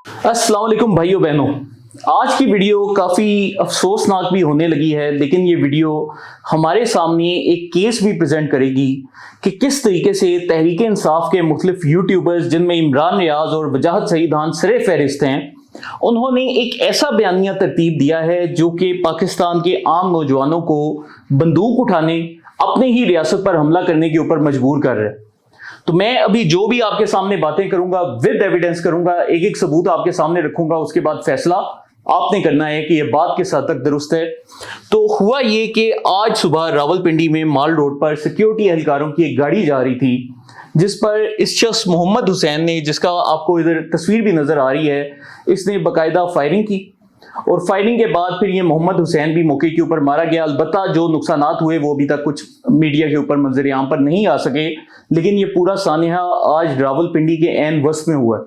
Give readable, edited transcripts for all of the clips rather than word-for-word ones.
अस्सलाम वालेकुम भाइयों बहनों, आज की वीडियो काफ़ी अफसोसनाक भी होने लगी है, लेकिन ये वीडियो हमारे सामने एक केस भी प्रेजेंट करेगी कि किस तरीके से तहरीक इंसाफ के मुख्तलिफ यूट्यूबर्स, जिनमें इमरान रियाज और वजाहत सईदान सरे फहरिस्त हैं, उन्होंने एक ऐसा बयानिया तरतीब दिया है जो कि पाकिस्तान के आम नौजवानों को बंदूक उठाने, अपने ही रियासत पर हमला करने के ऊपर मजबूर कर रहे हैं। तो मैं अभी जो भी आपके सामने बातें करूंगा विद एविडेंस करूंगा, एक एक सबूत आपके सामने रखूंगा, उसके बाद फैसला आपने करना है कि ये बात किस हद तक दुरुस्त है। तो हुआ ये कि आज सुबह रावलपिंडी में माल रोड पर सिक्योरिटी एहलकारों की एक गाड़ी जा रही थी, जिस पर इस शख्स मोहम्मद हुसैन ने, जिसका आपको इधर तस्वीर भी नजर आ रही है, इसने बाकायदा फायरिंग की और फायरिंग के बाद फिर ये मोहम्मद हुसैन भी मौके के ऊपर मारा गया। अलबत्ता जो नुकसानात हुए वो अभी तक कुछ मीडिया के ऊपर मंजर आम पर नहीं आ सके, लेकिन ये पूरा सानिहा आज रावलपिंडी के ऐन वस्त में हुआ।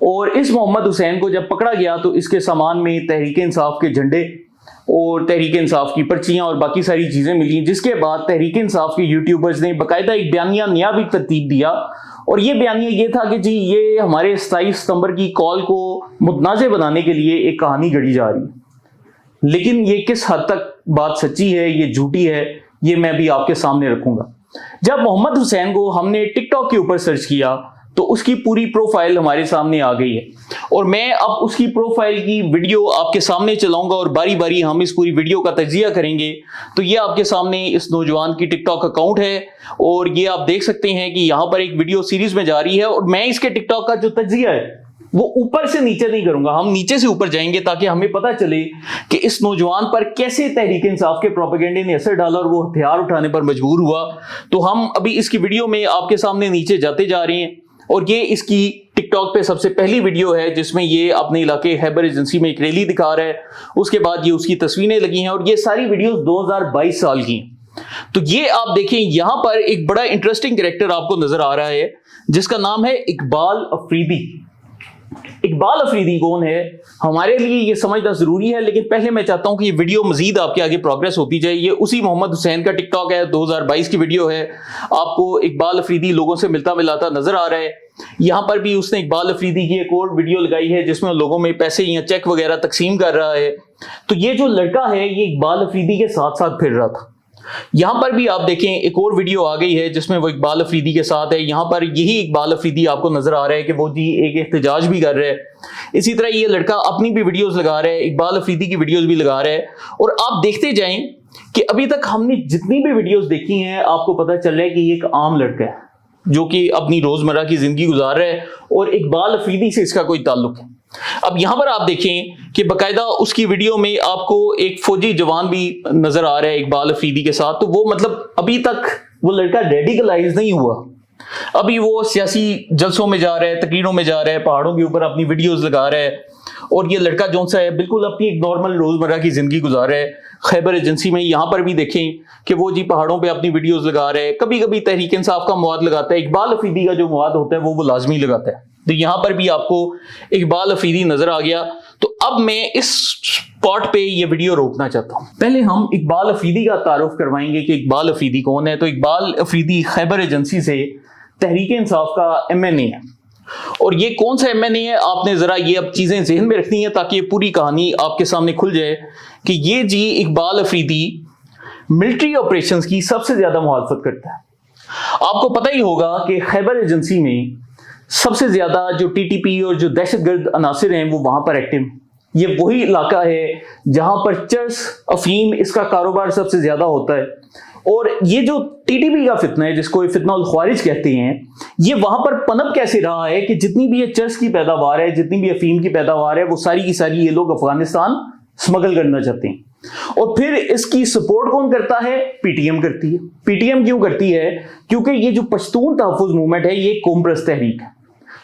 और इस मोहम्मद हुसैन को जब पकड़ा गया तो इसके सामान में तहरीक इंसाफ के झंडे और तहरीक इंसाफ की पर्चियां और बाकी सारी चीज़ें मिली, जिसके बाद तहरीक इंसाफ के यूट्यूबर्स ने बाकायदा एक बयानिया नया भी तरतीब दिया। और ये बयानिया ये था कि जी ये हमारे 27 सितंबर की कॉल को मुतनाज़ बनाने के लिए एक कहानी गढ़ी जा रही है। लेकिन ये किस हद तक बात सच्ची है, ये झूठी है, ये मैं भी आपके सामने रखूंगा। जब मोहम्मद हुसैन को हमने टिकटॉक के ऊपर सर्च किया तो उसकी पूरी प्रोफाइल हमारे सामने आ गई है और मैं अब उसकी प्रोफाइल की वीडियो आपके सामने चलाऊंगा और बारी बारी हम इस पूरी वीडियो का तज्जिया करेंगे। तो ये आपके सामने इस नौजवान की टिकटॉक अकाउंट है और ये आप देख सकते हैं कि यहाँ पर एक वीडियो सीरीज में जा रही है और मैं इसके टिकटॉक का जो तज्जिया है वो ऊपर से नीचे नहीं करूंगा, हम नीचे से ऊपर जाएंगे ताकि हमें पता चले कि इस नौजवान पर कैसे तहरीक इंसाफ के प्रोपेगेंडे ने असर डाला और वो हथियार उठाने पर मजबूर हुआ। तो हम अभी इसकी वीडियो में आपके सामने नीचे जाते जा रहे हैं और ये इसकी टिकटॉक पे सबसे पहली वीडियो है जिसमें ये अपने इलाके हैबर एजेंसी में एक रैली दिखा रहा है। उसके बाद ये उसकी तस्वीरें लगी हैं और ये सारी वीडियोस 2022 साल की हैं। तो ये आप देखें, यहां पर एक बड़ा इंटरेस्टिंग कैरेक्टर आपको नजर आ रहा है जिसका नाम है इकबाल अफरीदी। इकबाल अफरीदी कौन है, हमारे लिए ये समझना जरूरी है, लेकिन पहले मैं चाहता हूं कि ये वीडियो मजीद आपके आगे प्रोग्रेस होती जाए। ये उसी मोहम्मद हुसैन का टिकटॉक है, 2022 की वीडियो है। आपको इकबाल अफरीदी लोगों से मिलता मिलाता नजर आ रहा है। यहां पर भी उसने इकबाल अफरीदी की एक और वीडियो लगाई है जिसमें लोगों में पैसे या चेक वगैरह तकसीम कर रहा है। तो ये जो लड़का है ये इकबाल अफरीदी के साथ साथ फिर रहा था। यहां पर भी आप देखें एक और वीडियो आ गई है जिसमें वो इकबाल अफरीदी के साथ है। यहां पर यही इकबाल अफरीदी आपको नजर आ रहा है कि वो जी एक एहतजाज भी कर रहे हैं। इसी तरह ये लड़का अपनी भी वीडियोस लगा रहा है, इकबाल अफरीदी की वीडियोस भी लगा रहा है। और आप देखते जाएं कि अभी तक हमने जितनी भी वीडियोस देखी हैं आपको पता चल रहा है कि ये एक आम लड़का है जो कि अपनी रोजमर्रा की जिंदगी गुजार रहा है और इकबाल अफरीदी से इसका कोई ताल्लुक है। अब यहां पर आप देखें कि बकायदा उसकी वीडियो में आपको एक फौजी जवान भी नजर आ रहा है इकबाल अफरीदी के साथ। तो वो मतलब अभी तक वो लड़का रेडिकलाइज नहीं हुआ, अभी वो सियासी जलसों में जा रहा है, तकरीरों में जा रहा है, पहाड़ों के ऊपर अपनी वीडियोस लगा रहा है। और ये लड़का जो सा है बिल्कुल अपनी एक नॉर्मल रोजमर्रा की जिंदगी गुजार रहा है खैबर एजेंसी में। यहाँ पर भी देखें कि वो जी पहाड़ों पे अपनी वीडियोस लगा रहे हैं, कभी कभी तहरीक इंसाफ का मवाद लगाता है, इकबाल अफरीदी का जो मवाद होता है वो लाजमी लगाता है। तो यहाँ पर भी आपको इकबाल अफरीदी नजर आ गया। तो अब मैं इस स्पॉट पे ये वीडियो रोकना चाहता हूँ। पहले हम इकबाल अफरीदी का तारुफ करवाएंगे कि इकबाल अफरीदी कौन है। तो इकबाल अफरीदी खैबर एजेंसी से तहरीक इंसाफ का MNA है। और ये कौन सा MNA है आपने जरा ये अब चीजें जहन में रखनी है ताकि ये पूरी कहानी आपके सामने खुल जाए कि ये जी इकबाल अफरीदी मिलिट्री ऑपरेशंस की सबसे ज्यादा मुखालफत करता है। आपको पता ही होगा कि खैबर एजेंसी में सबसे ज्यादा जो TTP और जो दहशतगर्द अनासिर हैं वो वहां पर एक्टिव। ये वही इलाका है जहां पर चर्स, अफीम, इसका कारोबार सबसे ज्यादा होता है। और ये जो TTP का फितना है जिसको फितना उल ख्वारिज कहते हैं, ये वहां पर पनप कैसे रहा है कि जितनी भी ये चर्स की पैदावार है, जितनी भी अफीम की पैदावार है, वो सारी की सारी ये लोग अफगानिस्तान स्मगल करना चाहते हैं। और फिर इसकी सपोर्ट कौन करता है, PTM करती है। PTM क्यों करती है, क्योंकि ये जो पश्तून तहफ़्फ़ुज़ मूवमेंट है ये कौम परस्त तहरीक है।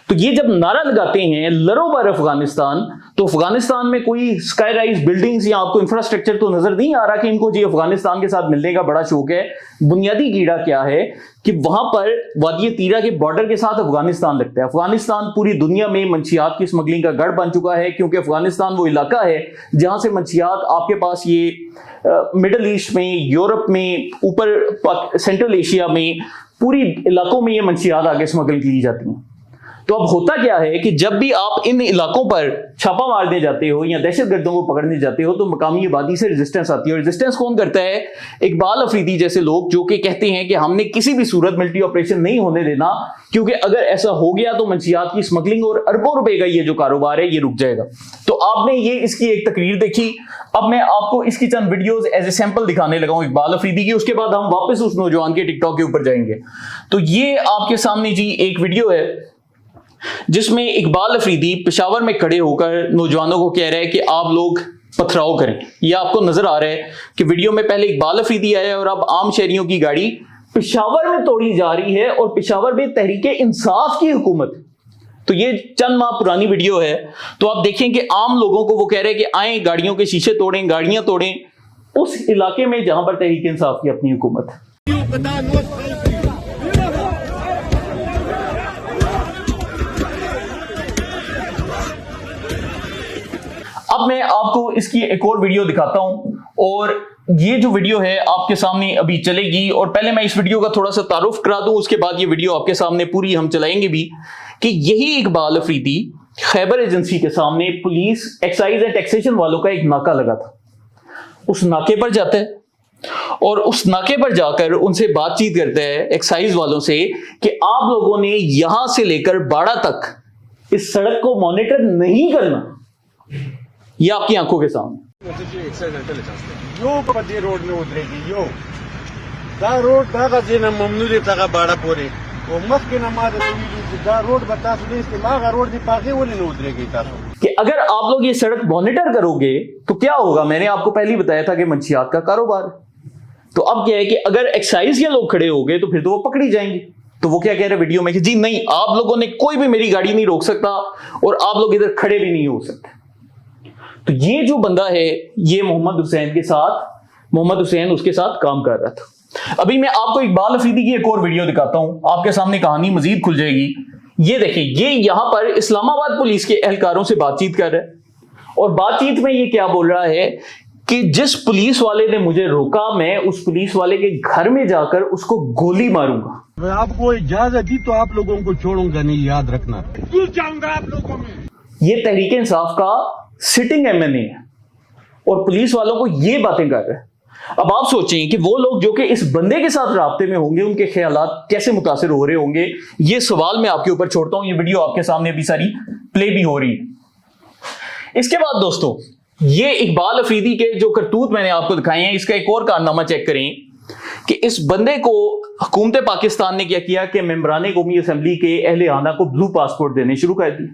तो ये जब नारा लगाते हैं लड़ो बार अफगानिस्तान, तो अफगानिस्तान में कोई स्काई राइज बिल्डिंग्स या आपको इंफ्रास्ट्रक्चर तो नजर नहीं आ रहा कि इनको जी अफगानिस्तान के साथ मिलने का बड़ा शौक है। बुनियादी कीड़ा क्या है कि वहां पर वादी तीरा के बॉर्डर के साथ अफगानिस्तान लगता है। अफगानिस्तान पूरी दुनिया में मंशियात की स्मगलिंग का गढ़ बन चुका है, क्योंकि अफगानिस्तान वो इलाका है जहां से मंशियात आपके पास ये मिडल ईस्ट में, यूरोप में, ऊपर सेंट्रल एशिया में, पूरी इलाकों में ये मंशियात आगे स्मगल की जाती हैं। تو اب ہوتا کیا ہے کہ جب بھی آپ ان علاقوں پر چھاپا مارنے جاتے ہو یا دہشت گردوں کو پکڑنے جاتے ہو تو مقامی آبادی سے ریزسٹنس آتی ہے. اور ریزسٹنس کون کرتا ہے؟ اقبال افریدی جیسے لوگ جو کہ کہتے ہیں کہ ہم نے کسی بھی صورت ملٹری آپریشن نہیں ہونے دینا, کیونکہ اگر ایسا ہو گیا تو منشیات کی اسمگلنگ اور اربوں روپے کا یہ جو کاروبار ہے یہ رک جائے گا. تو آپ نے یہ اس کی ایک تقریر دیکھی. اب میں آپ کو اس کی چند ویڈیوز ایز اے سیمپل دکھانے لگا ہوں اقبال افریدی کی, اس کے بعد ہم واپس اس نوجوان کے ٹک ٹاک کے اوپر جائیں گے. تو یہ آپ کے سامنے جی ایک ویڈیو ہے جس میں اقبال افریدی پشاور میں کھڑے ہو کر نوجوانوں کو کہہ رہے ہیں کہ آپ لوگ پتھراؤ کریں. یہ آپ کو نظر آ رہا ہے کہ ویڈیو میں پہلے اقبال افریدی آیا اور اب عام شہریوں کی گاڑی پشاور میں توڑی جا رہی ہے اور پشاور میں تحریک انصاف کی حکومت. تو یہ چند ماہ پرانی ویڈیو ہے. تو آپ دیکھیں کہ عام لوگوں کو وہ کہہ رہے ہیں کہ آئیں گاڑیوں کے شیشے توڑیں, گاڑیاں توڑیں اس علاقے میں جہاں پر تحریک انصاف کی اپنی حکومت ہے. اب میں آپ کو اس کی ایک اور ویڈیو دکھاتا ہوں, اور یہ جو ویڈیو ہے آپ کے سامنے ابھی چلے گی, اور پہلے میں اس ویڈیو کا تھوڑا سا تعارف کرا دوں, اس کے بعد یہ ویڈیو آپ کے سامنے پوری ہم چلائیں گے بھی. کہ یہی اقبال افریدی خیبر ایجنسی کے سامنے پولیس ایکسائز اینڈ ٹیکسیشن والوں کا ایک ناکہ لگا تھا. اس ناکے پر جاتا ہے اور اس ناکے پر جا کر ان سے بات چیت کرتا ہے ایکسائز والوں سے کہ آپ لوگوں نے یہاں سے لے کر باڑہ تک اس سڑک کو مانیٹر نہیں کرنا. یہ آپ کی آنکھوں کے سامنے یو پدی روڈ میں اترے گی, یو دا روڈ دا غزینا ممنوع تا باڑا پورے وہ مخ کے نماز دا روڈ بتا سو استعمال روڈ دی پاگے ولی نہ اترے گی تاسو. کہ اگر آپ لوگ یہ سڑک مانیٹر کرو گے تو کیا ہوگا؟ میں نے آپ کو پہلے ہی بتایا تھا کہ منشیات کا کاروبار. تو اب کیا ہے کہ اگر ایکسائز کے لوگ کھڑے ہو گئے تو پھر تو وہ پکڑی جائیں گے. تو وہ کیا کہہ رہے ویڈیو میں کہ جی نہیں, آپ لوگوں نے کوئی بھی میری گاڑی نہیں روک سکتا اور آپ لوگ ادھر کھڑے بھی نہیں ہو سکتے. تو یہ جو بندہ ہے یہ محمد حسین اس کے ساتھ کام کر رہا تھا. ابھی میں آپ کو اقبال افریدی کی ایک اور ویڈیو دکھاتا ہوں, آپ کے سامنے کہانی مزید کھل جائے گی. یہ دیکھیں, یہ یہاں پر اسلام آباد پولیس کے اہلکاروں سے بات چیت کر رہا ہے, اور بات چیت میں یہ کیا بول رہا ہے کہ جس پولیس والے نے مجھے روکا میں اس پولیس والے کے گھر میں جا کر اس کو گولی ماروں گا. میں آپ کو اجازت دی تو آپ لوگوں کو چھوڑوں گا نہیں, یاد رکھنا. دور جاؤں گا آپ لوگوں میں. یہ تحریک انصاف کا سٹنگ ایم این اے ہے اور پولیس والوں کو یہ باتیں کر رہے ہیں. اب آپ سوچیں کہ وہ لوگ جو کہ اس بندے کے ساتھ رابطے میں ہوں گے ان کے خیالات کیسے متاثر ہو رہے ہوں گے. یہ سوال میں آپ کے اوپر چھوڑتا ہوں. یہ ویڈیو آپ کے سامنے بھی ساری پلے بھی ہو رہی ہے. اس کے بعد دوستو, یہ اقبال افریدی کے جو کرتوت میں نے آپ کو دکھائے ہیں, اس کا ایک اور کارنامہ چیک کریں کہ اس بندے کو حکومت پاکستان نے کیا کیا کہ ممبران قومی اسمبلی کے اہل خانہ کو بلو پاسپورٹ دینے شروع کر دی.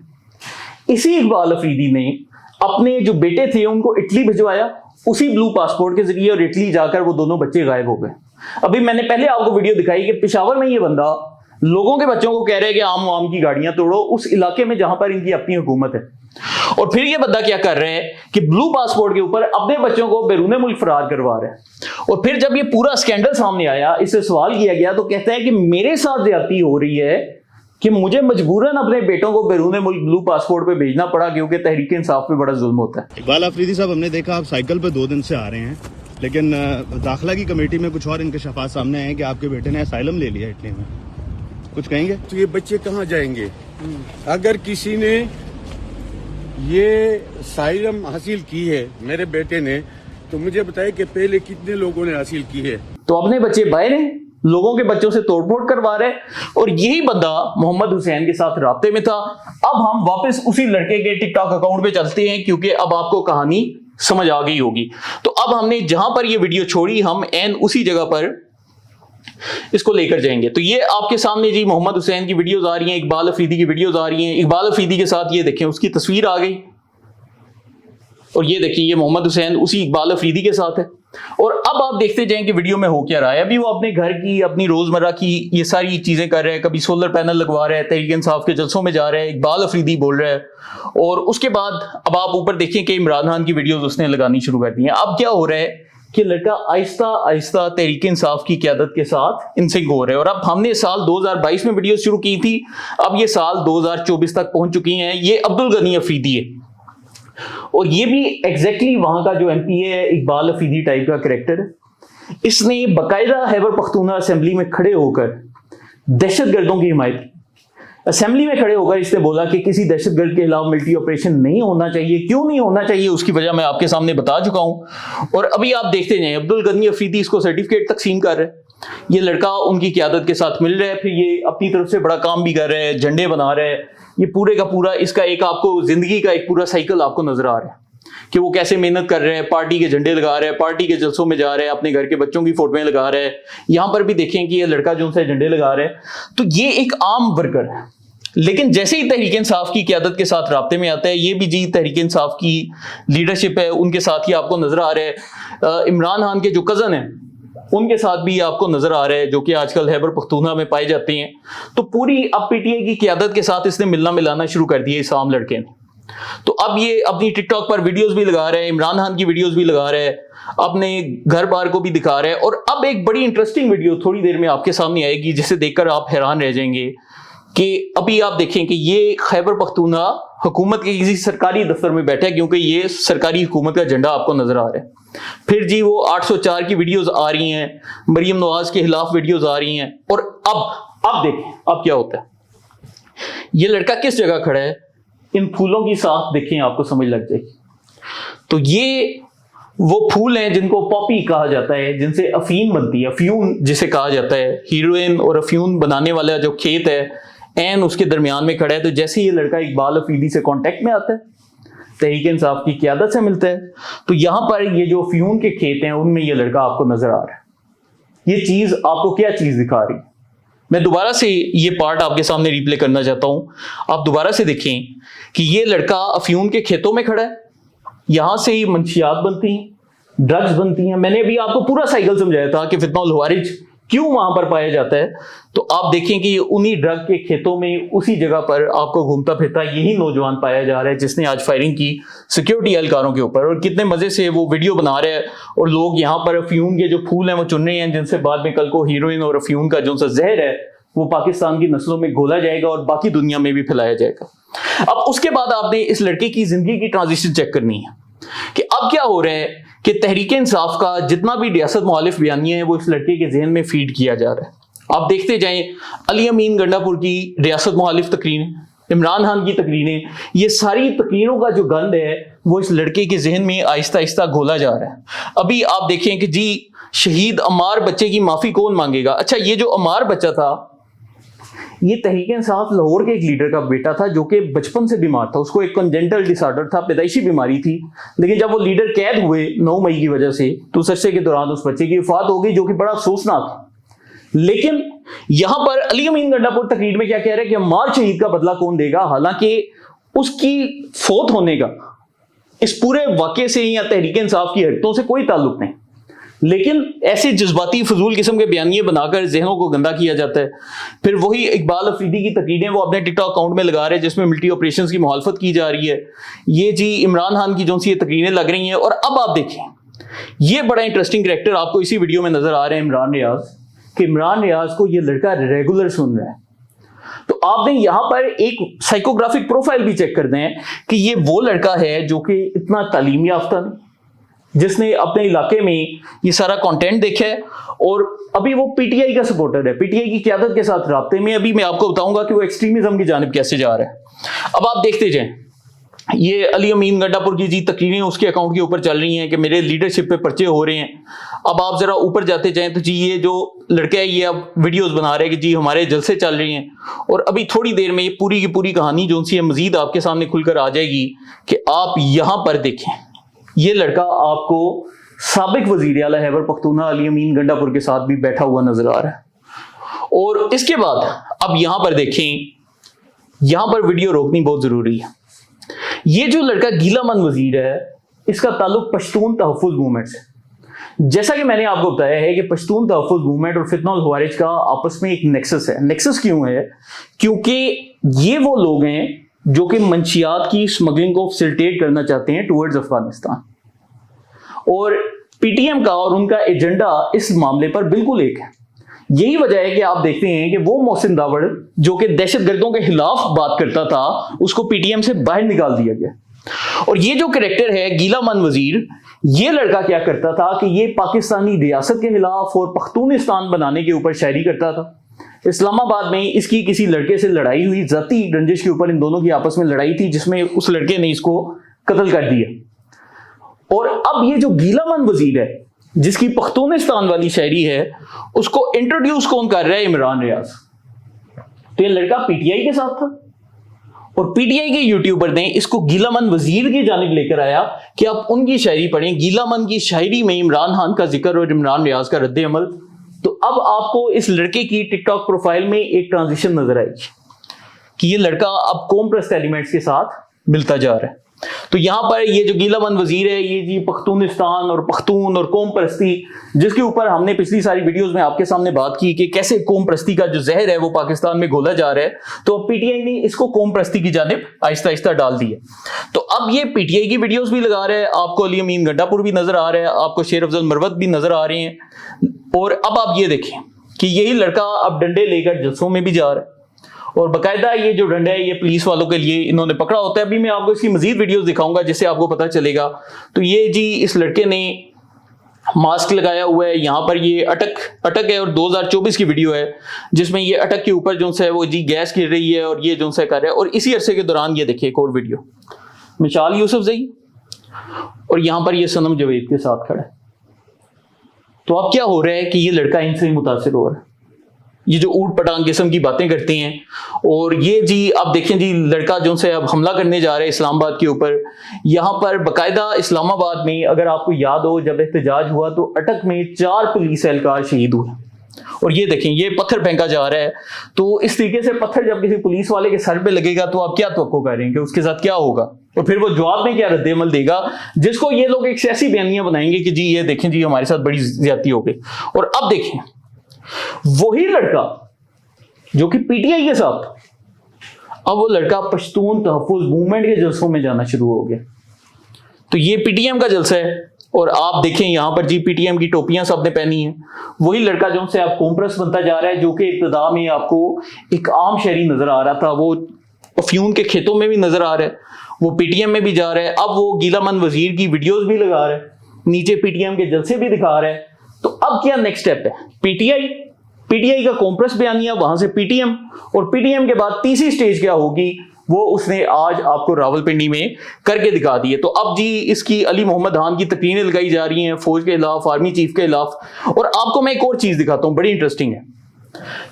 اسی اقبال افریدی نے اپنے جو بیٹے تھے ان کو اٹلی بھجوایا اسی بلو پاسپورٹ کے ذریعے, اور اٹلی جا کر وہ دونوں بچے غائب ہو گئے. ابھی میں نے پہلے آپ کو ویڈیو دکھائی کہ پشاور میں یہ بندہ لوگوں کے بچوں کو کہہ رہے کہ عام کی گاڑیاں توڑو اس علاقے میں جہاں پر ان کی اپنی حکومت ہے. اور پھر یہ بندہ کیا کر رہے ہیں کہ بلو پاسپورٹ کے اوپر اپنے بچوں کو بیرون ملک فرار کروا رہے ہیں. اور پھر جب یہ پورا سکینڈل سامنے آیا, اس سے سوال کیا گیا تو کہتا ہے کہ میرے ساتھ زیادتی ہو رہی ہے کہ مجھے مجبوراً اپنے بیٹوں کو بیرون ملک بلو پاسپورٹ پہ بھیجنا پڑا کیونکہ تحریک انصاف پہ بڑا ظلم ہوتا ہے. اقبال افریدی صاحب, ہم نے دیکھا آپ سائیکل پہ 2 دن سے آ رہے ہیں, لیکن داخلہ کی کمیٹی میں کچھ اور انکشافات سامنے آئے کہ آپ کے بیٹے نے اسائلم لے لیا اٹلی میں. کچھ کہیں گے؟ تو یہ بچے کہاں جائیں گے؟ اگر کسی نے یہ اسائلم حاصل کی ہے میرے بیٹے نے, تو مجھے بتائے کہ پہلے کتنے لوگوں نے حاصل کی ہے. تو اپنے بچے باہر ہیں, لوگوں کے بچوں سے توڑ پھوڑ کروا رہے, اور یہی بندہ محمد حسین کے ساتھ رابطے میں تھا. اب ہم واپس اسی لڑکے کے ٹک ٹاک اکاؤنٹ پہ چلتے ہیں کیونکہ اب آپ کو کہانی سمجھ آ گئی ہوگی. تو اب ہم نے جہاں پر یہ ویڈیو چھوڑی ہم این اسی جگہ پر اس کو لے کر جائیں گے. تو یہ آپ کے سامنے جی محمد حسین کی ویڈیوز آ رہی ہیں, اقبال افریدی کی ویڈیوز آ رہی ہیں. اقبال افریدی کے ساتھ یہ دیکھیں اس کی تصویر آ گئی, اور یہ دیکھیں یہ محمد حسین اسی اقبال افریدی کے ساتھ ہے. اور اب آپ دیکھتے جائیں کہ ویڈیو میں ہو کیا رہا ہے. ابھی وہ اپنے گھر کی اپنی روزمرہ کی یہ ساری چیزیں کر رہے ہیں, کبھی سولر پینل لگوا رہے ہیں, تحریک انصاف کے جلسوں میں جا رہے ہیں, اقبال افریدی بول رہا ہے. اور اس کے بعد اب آپ اوپر دیکھیں کہ عمران خان کی ویڈیوز اس نے لگانی شروع کر دی ہیں. اب کیا ہو رہا ہے کہ لڑکا آہستہ آہستہ تحریک انصاف کی قیادت کے ساتھ انسنک ہو رہے ہیں. اور اب ہم نے سال 2022 میں ویڈیوز شروع کی تھی, اب یہ سال 2024 تک پہنچ چکی ہیں. یہ عبدالغنی افریدی ہے, اور یہ بھی ایگزیکٹلی وہاں کا جو ایم پی ہے اقبال افریدی ٹائپ کا کریکٹر ہے. اس نے باقاعدہ خیبر پختونخوا اسمبلی میں کھڑے ہو کر دہشت گردوں کی حمایت کی. असेंबली में खड़े होकर इसने बोला कि किसी दहशतगर्द के खिलाफ मिलिट्री ऑपरेशन नहीं होना चाहिए। क्यों नहीं होना चाहिए उसकी वजह मैं आपके सामने बता चुका हूं। और अभी आप देखते जाएं, अब्दुल गनी अफरीदी इसको सर्टिफिकेट तकसीम कर रहे हैं। ये लड़का उनकी क़यादत के साथ मिल रहा है, फिर ये अपनी तरफ से बड़ा काम भी कर रहा है, झंडे बना रहा है। ये पूरे का पूरा इसका एक आपको जिंदगी का एक पूरा साइकिल आपको नजर आ रहा है कि वो कैसे मेहनत कर रहे हैं, पार्टी के झंडे लगा रहे हैं, पार्टी के जलसों में जा रहे हैं, अपने घर के बच्चों की फोटोएं लगा रहे हैं। यहां पर भी देखें कि ये लड़का जो उनसे झंडे लगा रहे हैं, तो ये एक आम वर्कर है। लेकिन जैसे ही तहरीक इंसाफ की क़यादत के साथ राब्ते में आता है, ये भी जी तहरीक इंसाफ की लीडरशिप है, उनके साथ ही आपको नजर आ रहा है। इमरान खान के जो कज़न हैं उनके साथ भी आपको नजर आ रहा है, जो कि आजकल खैबर पख्तूनख्वा में पाए जाते हैं। तो पूरी अब पीटीआई की क़यादत के साथ इसने मिलना मिलाना शुरू कर दिया इस आम लड़के ने। तो अब ये अपनी टिकटॉक पर वीडियोस भी लगा रहे हैं, इमरान खान की वीडियोस भी लगा रहे हैं, अपने घर बार को भी दिखा रहे हैं। और अब एक बड़ी इंटरेस्टिंग वीडियो थोड़ी देर में आपके सामने आएगी, जिसे देखकर आप हैरान रह जाएंगे कि अभी आप देखें कि ये खैबर पख्तूनख्वा हुकूमत के किसी सरकारी दफ्तर में बैठा है, क्योंकि ये सरकारी हुकूमत का झंडा आपको नजर आ रहा है। फिर जी वो 804 की वीडियोस आ रही हैं, मरियम नवाज के खिलाफ वीडियोस आ रही हैं। और अब देखें अब क्या होता है। ये लड़का किस जगह खड़ा है, इन फूलों की साथ देखें, आपको समझ लग जाएगी। तो ये वो फूल हैं जिनको पॉपी कहा जाता है, जिनसे अफीम बनती है, अफ्यून जिसे कहा जाता है। हीरोइन और अफ्यून बनाने वाला जो खेत है एन उसके दरमियान में खड़ा है। तो जैसे ये लड़का इकबाल अफरीदी से कांटेक्ट में आता है, तहरीक इंसाफ की क़यादत से मिलता है, तो यहां पर ये जो अफ्यून के खेत हैं उनमें ये लड़का आपको नजर आ रहा है। ये चीज आपको क्या चीज दिखा रही है, मैं दोबारा से ये पार्ट आपके सामने रिप्ले करना चाहता हूं। आप दोबारा से देखें कि ये लड़का अफ्यून के खेतों में खड़ा है, यहां से ही मंशियात बनती हैं, ड्रग्स बनती हैं। मैंने भी आपको पूरा साइकिल समझाया था कि फितनउल हवारिज क्यों वहां पर पाया जाता है। तो आप देखें कि उन्हीं ड्रग के खेतों में उसी जगह पर आपको घूमता फिरता यही नौजवान पाया जा रहा है, जिसने आज फायरिंग की सिक्योरिटी एहलकारों के ऊपर। और कितने मजे से वो वीडियो बना रहे हैं, और लोग यहाँ पर अफ्यून के जो फूल हैं वो चुन रहे हैं, जिनसे बाद में कल को हीरोइन और अफ्यून का जो सा जहर है वो पाकिस्तान की नस्लों में घोला जाएगा और बाकी दुनिया में भी फैलाया जाएगा। अब उसके बाद आपने इस लड़के की जिंदगी की ट्रांजिशन चेक करनी है कि अब क्या हो रहा है कि तहरीक इंसाफ का जितना भी रियासत मुखालिफ बयानिया है वो इस लड़के के जहन में फीड किया जा रहा है। आप देखते जाएं, अली अमीन गंडापुर की रियासत मुखालिफ तकरीरें, इमरान खान की तकरीरें, ये सारी तकरीरों का जो गंद है वो इस लड़के के जहन में आहिस्ता आहिस्ता घोला जा रहा है। अभी आप देखें कि जी शहीद अमार बच्चे की माफी कौन मांगेगा। अच्छा, ये जो अमार बच्चा था ये तहरीक इंसाफ लाहौर के एक लीडर का बेटा था, जो कि बचपन से बीमार था, उसको एक कंजेंटल डिसऑर्डर था, पैदाइशी बीमारी थी। लेकिन जब वो लीडर कैद हुए 9 मई की वजह से, तो उस अरसे के दौरान उस बच्चे की वफात हो गई, जो कि बड़ा अफसोसनाक था। लेकिन यहां पर अली अमीन गंडापुर तकरीर में क्या कह रहे हैं कि अम्मार शहीद का बदला कौन देगा, हालांकि उसकी फौत होने का इस पूरे वाकये से या तहरीक इंसाफ की हरकतों से कोई ताल्लुक नहीं। लेकिन ऐसे जज्बाती फजूल किस्म के बयानिए बनाकर जहनों को गंदा किया जाता है। फिर वही इकबाल अफरीदी की तकरीरें वो अपने टिकटॉक अकाउंट में लगा रहे हैं, जिसमें मिलिट्री ऑपरेशन की मुखालफत की जा रही है। ये जी इमरान खान की जो सी तकरीरें लग रही हैं। और अब आप देखें, ये बड़ा इंटरेस्टिंग कैरेक्टर आपको इसी वीडियो में नजर आ रहे हैं, इमरान रियाज, कि इमरान रियाज को ये लड़का रेगुलर सुन रहा है। तो आपने यहां पर एक साइकोग्राफिक प्रोफाइल भी चेक कर दें कि ये वो लड़का है जो कि इतना तालीम याफ्ता नहीं, जिसने अपने इलाके में ये सारा कंटेंट देखा है, और अभी वो पीटीआई का सपोर्टर है, पीटीआई की क़यादत के साथ राब्ते में। अभी मैं आपको बताऊंगा कि वो एक्सट्रीमिज्म की जानिब कैसे जा रहा है। अब आप देखते जाएं, ये अली अमीन गंडापुर की जी तकरीरें उसके अकाउंट के ऊपर चल रही हैं कि मेरे लीडरशिप पे पर्चे हो रहे हैं। अब आप जरा ऊपर जाते जाएं तो जी ये जो लड़का है ये अब वीडियोस बना रहे हैं कि जी हमारे जलसे चल रहे हैं। और अभी थोड़ी देर में ये पूरी की पूरी कहानी जो सी है मजीद आपके सामने खुलकर आ जाएगी कि आप यहां पर देखें, ये लड़का आपको साबिक वजीर आला खैबर पख्तूनख्वा अली अमीन गंडापुर के साथ भी बैठा हुआ नजर आ रहा है। और इसके बाद अब यहां पर देखें, यहां पर वीडियो रोकनी बहुत जरूरी है। ये जो लड़का गीलामंद वजीर है, इसका ताल्लुक पश्तून तहफ़्फ़ुज़ मूवमेंट से। जैसा कि मैंने आपको बताया है कि पश्तून तहफ़्फ़ुज़ मूवमेंट और फितनउल हवारिज का आपस में एक नेक्सस है। नेक्सस क्यों है? क्योंकि ये वो लोग हैं जो कि मंशियात की स्मगलिंग को फैसिलिटेट करना चाहते हैं टुवर्ड्स अफगानिस्तान, और पीटीएम का और उनका एजेंडा इस मामले पर बिल्कुल एक है। यही वजह है कि आप देखते हैं कि वो मोहसिन दावड़ जो कि दहशतगर्दों के खिलाफ बात करता था, उसको पीटीएम से बाहर निकाल दिया गया। और ये जो कैरेक्टर है गीलामंद वजीर, ये लड़का क्या करता था कि ये पाकिस्तानी रियासत के खिलाफ और पख्तूनिस्तान बनाने के ऊपर शायरी करता था। اسلام آباد میں اس کی کسی لڑکے سے لڑائی ہوئی، ذاتی رنجش کے اوپر ان دونوں کی آپس میں لڑائی تھی، جس میں اس لڑکے نے اس کو قتل کر دیا۔ اور اب یہ جو گیلا من وزیر ہے جس کی پختونستان والی شاعری ہے، اس کو انٹروڈیوس کون کر رہا ہے؟ عمران ریاض۔ تو یہ لڑکا پی ٹی آئی کے ساتھ تھا اور پی ٹی آئی کے یوٹیوبر نے اس کو گیلا من وزیر کی جانب لے کر آیا کہ آپ ان کی شاعری پڑھیں۔ گیلا من کی شاعری میں عمران خان کا ذکر اور عمران ریاض کا رد عمل۔ تو اب آپ کو اس لڑکے کی ٹک ٹاک پروفائل میں ایک ٹرانزیشن نظر آئے گی کہ یہ لڑکا اب قوم پرست ایلیمنٹس کے ساتھ ملتا جا رہا ہے۔ تو یہاں پر یہ جو گیلا من وزیر ہے، یہ جی پختونستان اور پختون اور قوم پرستی، جس کے اوپر ہم نے پچھلی ساری ویڈیوز میں آپ کے سامنے بات کی کہ کیسے قوم پرستی کا جو زہر ہے وہ پاکستان میں گھولا جا رہا ہے، تو اب پی ٹی آئی نے اس کو قوم پرستی کی جانب آہستہ آہستہ ڈال دی ہے۔ تو اب یہ پی ٹی آئی کی ویڈیوز بھی لگا رہا ہے، آپ کو علی امین گنڈا پور بھی نظر آ رہا ہے، آپ کو شیر افضل مروت بھی نظر آ رہے ہیں، اور اب آپ یہ دیکھیں کہ یہی لڑکا اب ڈنڈے لے کر جلسوں میں بھی جا رہا ہے، اور باقاعدہ یہ جو ڈنڈا ہے یہ پولیس والوں کے لیے انہوں نے پکڑا ہوتا ہے۔ ابھی میں آپ کو اس کی مزید ویڈیوز دکھاؤں گا جس سے آپ کو پتہ چلے گا۔ تو یہ جی اس لڑکے نے ماسک لگایا ہوا ہے، یہاں پر یہ اٹک ہے، اور 2024 کی ویڈیو ہے جس میں یہ اٹک کے اوپر جو ہے وہ جی گیس گر رہی ہے اور یہ جو ہے کر رہا ہے۔ اور اسی عرصے کے دوران یہ دیکھیے ایک اور ویڈیو، مشال یوسف زئی اور یہاں پر یہ صنم جاوید کے ساتھ کھڑا ہے۔ تو اب کیا ہو رہا ہے کہ یہ لڑکا ان سے متاثر ہو رہا ہے، یہ جو اوٹ پٹانگ قسم کی باتیں کرتے ہیں، اور یہ جی آپ دیکھیں جی لڑکا جو سے اب حملہ کرنے جا رہا ہے اسلام آباد کے اوپر۔ یہاں پر باقاعدہ اسلام آباد میں اگر آپ کو یاد ہو جب احتجاج ہوا تو اٹک میں 4 پولیس اہلکار شہید ہوئے، اور یہ دیکھیں یہ پتھر پھینکا جا رہا ہے۔ تو اس طریقے سے پتھر جب کسی پولیس والے کے سر پہ لگے گا تو آپ کیا توقع کر رہے ہیں کہ اس کے ساتھ کیا ہوگا، اور پھر وہ جواب میں کیا رد عمل دے گا، جس کو یہ لوگ ایک سیاسی بیانیہ بنائیں گے کہ جی یہ دیکھیں جی ہمارے ساتھ بڑی زیادتی ہو گئی۔ اور اب دیکھیں وہی لڑکا جو کہ پی ٹی آئی کے ساتھ، اب وہ لڑکا پشتون تحفظ موومنٹ کے جلسوں میں جانا شروع ہو گیا۔ تو یہ پی ٹی ایم کا جلسہ ہے، اور آپ دیکھیں یہاں پر جی پی ٹی ایم کی ٹوپیاں سب نے پہنی ہیں۔ وہی لڑکا جو سے آپ قوم پرست بنتا جا رہا ہے، جو کہ ابتدا میں آپ کو ایک عام شہری نظر آ رہا تھا، وہ افیون کے کھیتوں میں بھی نظر آ رہا ہے، وہ پی ٹی ایم میں بھی جا رہا ہے، اب وہ گیلا من وزیر کی ویڈیوز بھی لگا رہا ہے، نیچے پی ٹی ایم کے جلسے بھی دکھا رہا ہے۔ تو اب کیا نیکسٹ اسٹیپ ہے؟ پی ٹی آئی کا قوم پرست بیانیہ، وہاں سے پی ٹی ایم، اور پی ٹی ایم کے بعد تیسری سٹیج کیا ہوگی وہ اس نے آج آپ کو راولپنڈی میں کر کے دکھا دی ہے۔ تو اب جی اس کی علی محمد خان کی تقریریں لگائی جا رہی ہیں فوج کے خلاف، آرمی چیف کے خلاف۔ اور آپ کو میں ایک اور چیز دکھاتا ہوں، بڑی انٹرسٹنگ ہے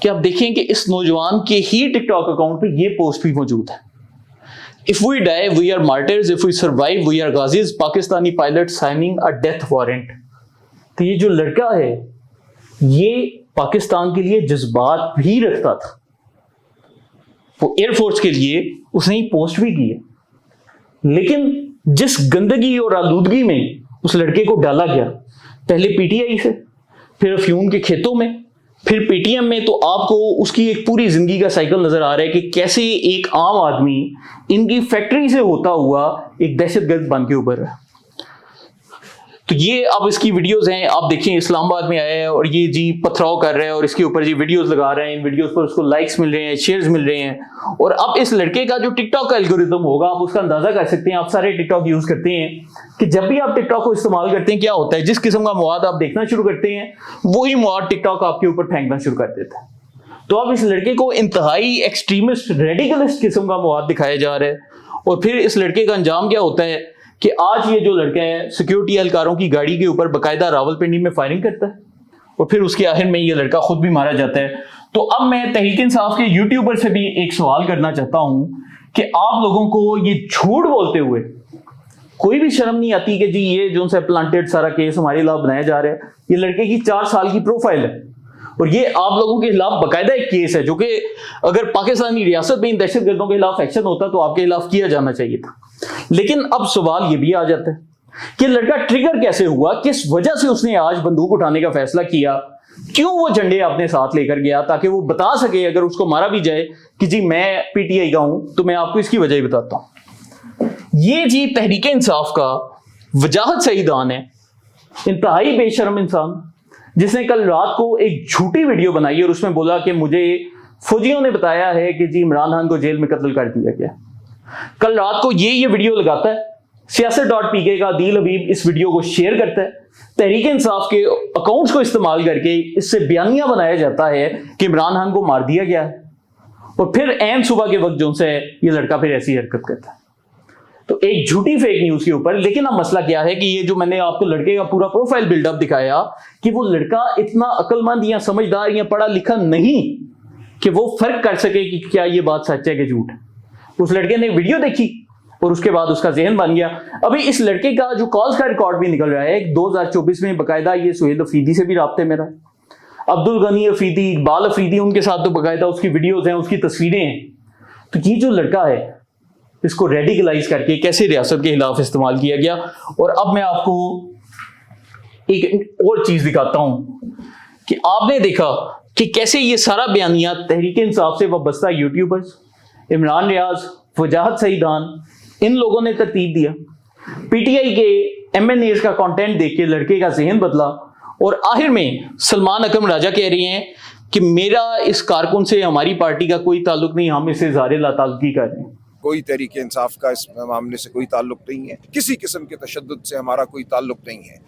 کہ آپ دیکھیں کہ اس نوجوان کے ہی ٹک ٹاک اکاؤنٹ پہ یہ پوسٹ بھی موجود ہے، If we die, we are martyrs. If we survive, we are Ghazis. Pakistani pilot signing a death warrant۔ تو یہ جو لڑکا ہے یہ پاکستان کے لیے جذبات بھی رکھتا تھا، وہ ایئر فورس کے لیے اس نے پوسٹ بھی کی ہے، لیکن جس گندگی اور آلودگی میں اس لڑکے کو ڈالا گیا، پہلے پی ٹی آئی سے، پھر افیون کے کھیتوں میں، پھر پی ٹی ایم میں، تو آپ کو اس کی ایک پوری زندگی کا سائیکل نظر آ رہا ہے کہ کیسے ایک عام آدمی ان کی فیکٹری سے ہوتا ہوا ایک دہشت گرد بن کے ابھر رہا ہے۔ تو یہ اب اس کی ویڈیوز ہیں، آپ دیکھیں اسلام آباد میں آیا ہے اور یہ جی پتھراؤ کر رہا ہے اور اس کے اوپر جی ویڈیوز لگا رہے ہیں، ویڈیوز پر اس کو لائکس مل رہے ہیں، شیئرز مل رہے ہیں۔ اور اب اس لڑکے کا جو ٹک ٹاک کا الگوریتم ہوگا آپ اس کا اندازہ کر سکتے ہیں، آپ سارے ٹک ٹاک یوز کرتے ہیں کہ جب بھی آپ ٹک ٹاک کو استعمال کرتے ہیں کیا ہوتا ہے، جس قسم کا مواد آپ دیکھنا شروع کرتے ہیں وہی مواد ٹک ٹاک آپ کے اوپر پھینکنا شروع کر دیتا ہے۔ تو اب اس لڑکے کو انتہائی ایکسٹریمسٹ ریڈیکلسٹ قسم کا مواد دکھایا جا رہا ہے، اور پھر اس لڑکے کا انجام کیا ہوتا ہے کہ آج یہ جو لڑکا ہے سیکیورٹی اہلکاروں کی گاڑی کے اوپر باقاعدہ راولپنڈی میں فائرنگ کرتا ہے، اور پھر اس کے آخر میں یہ لڑکا خود بھی مارا جاتا ہے۔ تو اب میں تحریک انصاف کے یوٹیوبر سے بھی ایک سوال کرنا چاہتا ہوں کہ آپ لوگوں کو یہ جھوٹ بولتے ہوئے کوئی بھی شرم نہیں آتی کہ جی یہ جو سے پلانٹیڈ سارا کیس ہمارے خلاف بنایا جا رہا ہے، یہ لڑکے کی 4 سال کی پروفائل ہے، اور یہ آپ لوگوں کے خلاف باقاعدہ ایک کیس ہے جو کہ اگر پاکستانی ریاست میں ان دہشت گردوں کے خلاف ایکشن ہوتا تو آپ کے خلاف کیا جانا چاہیے تھا۔ لیکن اب سوال یہ بھی آ جاتا ہے کہ لڑکا ٹریگر کیسے ہوا، کس وجہ سے اس نے آج بندوق اٹھانے کا فیصلہ کیا، کیوں وہ جھنڈے اپنے ساتھ لے کر گیا تاکہ وہ بتا سکے اگر اس کو مارا بھی جائے کہ جی میں پی ٹی آئی کا ہوں، تو میں آپ کو اس کی وجہ ہی بتاتا ہوں۔ یہ جی تحریک انصاف کا وجاہت سیدان ہے، انتہائی بے شرم انسان، جس نے کل رات کو ایک جھوٹی ویڈیو بنائی اور اس میں بولا کہ مجھے فوجیوں نے بتایا ہے کہ جی عمران خان کو جیل میں قتل کر دیا گیا۔ کل رات کو یہ ویڈیو لگاتا ہے siyaset.pk का आदिल हबीब इस वीडियो को शेयर करता है, तहरीक इंसाफ के अकाउंट्स को इस्तेमाल करके इससे बयानिया बनाया जाता है कि इमरान खान को मार दिया गया है, और फिर ऐन सुबह के वक्त जो से ये लड़का फिर ऐसी हरकत करता है। तो एक झूठी फेक न्यूज के ऊपर। लेकिन अब मसला क्या है कि ये जो मैंने आपको लड़के का पूरा प्रोफाइल बिल्डअप दिखाया कि वो लड़का इतना अक्लमंद या समझदार या पढ़ा लिखा नहीं कि वो फर्क कर सके कि क्या ये बात सच है कि झूठ है। उस लड़के ने वीडियो देखी और उसके बाद उसका जहन बन गया। अभी इस लड़के का जो कॉल्स का रिकॉर्ड भी निकल रहा है 2024 में, बाकायदा ये सुहेल अफरीदी से भी राब्ते में रहा, अब्दुल गनी अफरीदी, इकबाल अफरीदी, उनके साथ तो बाकायदा उसकी वीडियोज हैं, उसकी तस्वीरें हैं। तो ये जो लड़का है इसको रेडिकलाइज करके कैसे रियासत के खिलाफ इस्तेमाल किया गया। और अब मैं आपको एक और चीज दिखाता हूं कि आपने देखा कि कैसे ये सारा बयानिया तहरीक इंसाफ से वाबस्ता यूट्यूबर्स, इमरान रियाज, वजाहत सईदान, इन लोगों ने तरतीब दिया। पीटीआई के MNAs का कंटेंट देख के लड़के का जहन बदला और आखिर में सलमान अकरम राजा कह रही हैं कि मेरा इस कारकुन से हमारी पार्टी का कोई ताल्लुक नहीं, हम इससे ज़ाहिर लाताल्लुकी कर रहे हैं। कोई तहरीक इंसाफ का इस मामले से कोई ताल्लुक नहीं है, किसी किस्म के तशद्दुद से हमारा कोई ताल्लुक नहीं है।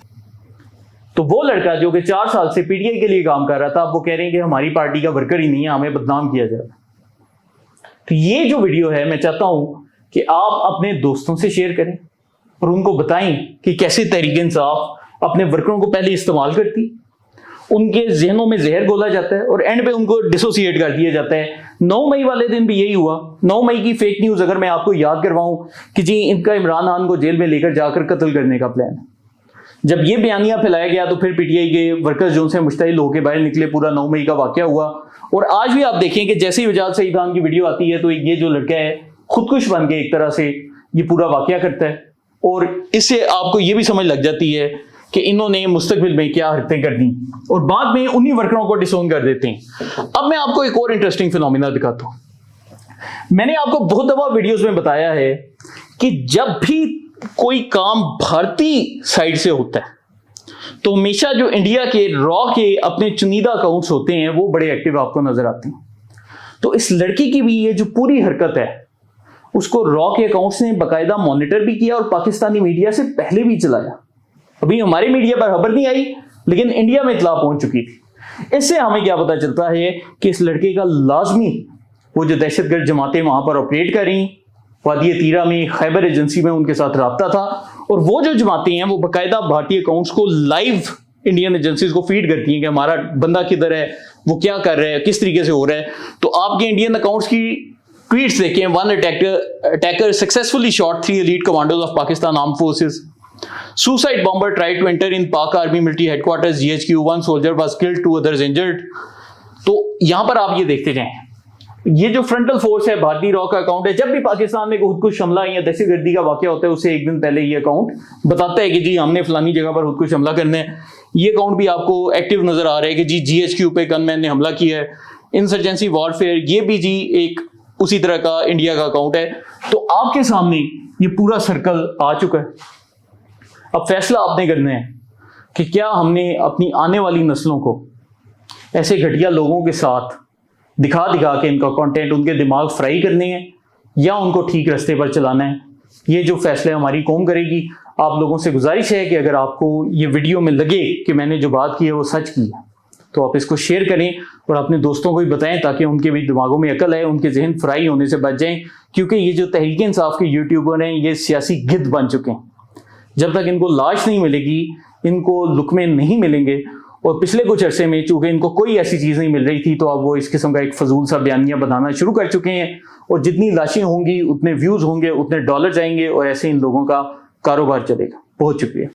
तो वो लड़का जो कि 4 साल से पीटीआई के लिए काम कर रहा था, अब वो कह रहे हैं कि हमारी पार्टी का वर्कर ही नहीं है, हमें बदनाम किया जा रहा है। तो ये जो वीडियो है मैं चाहता हूं कि आप अपने दोस्तों से शेयर करें और उनको बताएं कि कैसे तहरीक इंसाफ अपने वर्करों को पहले इस्तेमाल करती, उनके जहनों में जहर घोला जाता है और एंड पे उनको डिसोसिएट कर दिया जाता है। 9 मई वाले दिन भी यही हुआ। 9 मई की फेक न्यूज अगर मैं आपको याद करवाऊं कि जी इनका इमरान खान को जेल में लेकर जाकर कत्ल करने का प्लान है, जब ये बयानिया फैलाया गया तो फिर पीटीआई के वर्कर्स जो से मुश्तइल होकर बाहर निकले। पूरा 9 मई का वाकया हुआ और आज भी आप देखें कि जैसे ही वजाहत सईदान की वीडियो आती है तो ये जो लड़का है खुदकुश बन के एक तरह से ये पूरा वाकया करता है और इससे आपको ये भी समझ लग जाती है कि इन्होंने मुस्तकबिल में क्या हरकतें कर दी और बाद में उन्हीं वर्करों को डिसोन कर देते हैं। अब मैं आपको एक और इंटरेस्टिंग फिनोमिना दिखाता हूं। मैंने आपको बहुत दफा वीडियोस में बताया है कि जब भी कोई काम भारतीय साइड से होता है तो हमेशा जो इंडिया के रॉ के अपने चुनिंदा अकाउंट्स होते हैं वो बड़े एक्टिव आपको नजर आते हैं। तो इस लड़की की भी ये जो पूरी हरकत है उसको रॉ के अकाउंट्स ने बाकायदा मॉनिटर भी किया और पाकिस्तानी मीडिया से पहले भी चलाया। अभी हमारी मीडिया पर खबर नहीं आई लेकिन इंडिया में इत्तला पहुंच चुकी थी। इससे हमें क्या पता चलता है कि इस लड़के का लाजमी वो जो दहशतगर्द जमातें वहां पर ऑपरेट कर रही, वादी तीरा में, खैबर एजेंसी में उनके साथ राब्ता था और वो जो जमातें हैं वो बाकायदा भारतीय अकाउंट्स को लाइव इंडियन एजेंसीज को फीड करती हैं कि हमारा बंदा किधर है, वो क्या कर रहा है, किस तरीके से हो रहा है। तो आपके इंडियन अकाउंट्स की ट्वीट्स देखें, one attacker successfully shot 3 elite commandos of Pakistan Armed Forces. Suicide bomber tried to enter in Pak Army military headquarters GHQ. 1 soldier was killed, 2 others injured. तो यहां पर आप ये देखते जाएं, ये जो फ्रंटल फोर्स है भारतीय रॉ का अकाउंट है। जब भी पाकिस्तान में खुदकुश हमला या दहशतगर्दी का वाकया होता है उससे एक दिन पहले ये अकाउंट बताता है कि जी हमने फलानी जगह पर खुदकुश हमला करना है। ये अकाउंट भी आपको एक्टिव नजर आ रहा है कि जी GHQ पे गनमैन ने हमला किया है। इंसर्जेंसी वॉरफेयर, ये भी जी एक उसी तरह का इंडिया का अकाउंट है। तो आपके सामने ये पूरा सर्कल आ चुका है। अब फैसला आपने करना है कि क्या हमने अपनी आने वाली नस्लों को ऐसे घटिया लोगों के साथ दिखा के इनका कंटेंट उनके दिमाग फ्राई करने हैं या उनको ठीक रास्ते पर चलाना है। ये जो फैसला हमारी कौम करेगी। आप लोगों से गुजारिश है कि अगर आपको ये वीडियो में लगे कि मैंने जो बात की है वो सच की है तो आप इसको शेयर करें और अपने दोस्तों को भी बताएं ताकि उनके भी दिमागों में अकल है, उनके जहन फ्राई होने से बच जाएं। क्योंकि ये जो तहरीक इंसाफ के यूट्यूबर हैं ये सियासी गिद्ध बन चुके हैं। जब तक इनको लाश नहीं मिलेगी, इनको लुकमे नहीं मिलेंगे और पिछले कुछ अरसे में चूंकि इनको कोई ऐसी चीज़ नहीं मिल रही थी तो अब वो इस किस्म का एक फजूल सा बयानिया बनाना शुरू कर चुके हैं और जितनी लाशें होंगी उतने व्यूज़ होंगे, उतने डॉलर जाएंगे और ऐसे इन लोगों का कारोबार चलेगा। बहुत शुक्रिया।